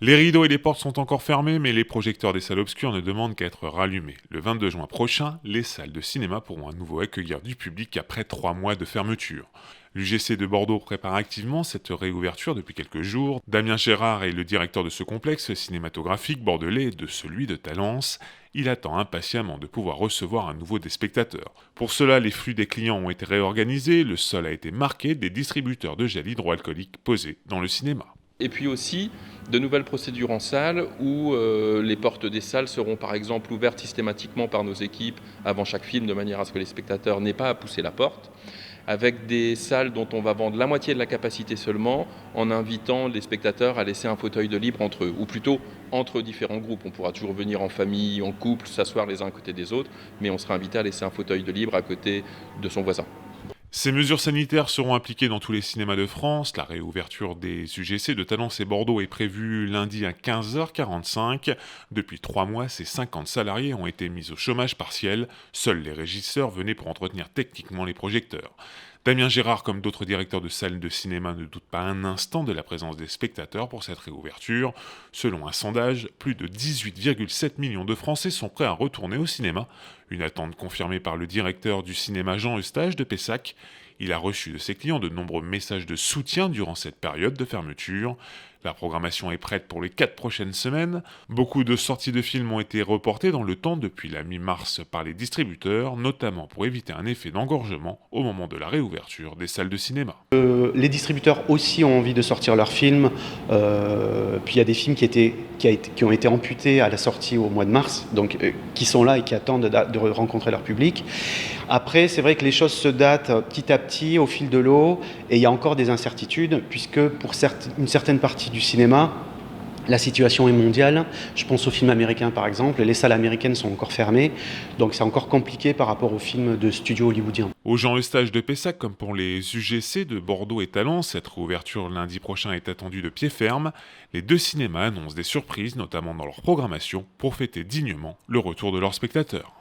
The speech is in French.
Les rideaux et les portes sont encore fermés, mais les projecteurs des salles obscures ne demandent qu'à être rallumés. Le 22 juin prochain, les salles de cinéma pourront à nouveau accueillir du public après 3 mois de fermeture. L'UGC de Bordeaux prépare activement cette réouverture depuis quelques jours. Damien Gérard est le directeur de ce complexe cinématographique bordelais et de celui de Talence. Il attend impatiemment de pouvoir recevoir à nouveau des spectateurs. Pour cela, les flux des clients ont été réorganisés, le sol a été marqué des distributeurs de gel hydroalcoolique posés dans le cinéma. Et puis aussi de nouvelles procédures en salle où les portes des salles seront par exemple ouvertes systématiquement par nos équipes avant chaque film de manière à ce que les spectateurs n'aient pas à pousser la porte, avec des salles dont on va vendre la moitié de la capacité seulement en invitant les spectateurs à laisser un fauteuil de libre entre eux, ou plutôt entre différents groupes. On pourra toujours venir en famille, en couple, s'asseoir les uns à côté des autres, mais on sera invité à laisser un fauteuil de libre à côté de son voisin. Ces mesures sanitaires seront appliquées dans tous les cinémas de France. La réouverture des UGC de Talence et Bordeaux est prévue lundi à 15h45. Depuis 3 mois, ces 50 salariés ont été mis au chômage partiel. Seuls les régisseurs venaient pour entretenir techniquement les projecteurs. Damien Gérard, comme d'autres directeurs de salles de cinéma, ne doute pas un instant de la présence des spectateurs pour cette réouverture. Selon un sondage, plus de 18,7 millions de Français sont prêts à retourner au cinéma. Une attente confirmée par le directeur du cinéma Jean Eustache de Pessac. Il a reçu de ses clients de nombreux messages de soutien durant cette période de fermeture. La programmation est prête pour les 4 prochaines semaines. Beaucoup de sorties de films ont été reportées dans le temps depuis la mi-mars par les distributeurs, notamment pour éviter un effet d'engorgement au moment de la réouverture des salles de cinéma. Les distributeurs aussi ont envie de sortir leurs films. Puis il y a des films qui ont été amputés à la sortie au mois de mars, donc qui sont là et qui attendent de rencontrer leur public. Après, c'est vrai que les choses se datent petit à petit au fil de l'eau et il y a encore des incertitudes puisque pour une certaine partie du cinéma, la situation est mondiale. Je pense aux films américains par exemple. Les salles américaines sont encore fermées, donc c'est encore compliqué par rapport aux films de studios hollywoodiens. Au Jean Eustache de Pessac, comme pour les UGC de Bordeaux et Talence, cette réouverture lundi prochain est attendue de pied ferme. Les 2 cinémas annoncent des surprises, notamment dans leur programmation, pour fêter dignement le retour de leurs spectateurs.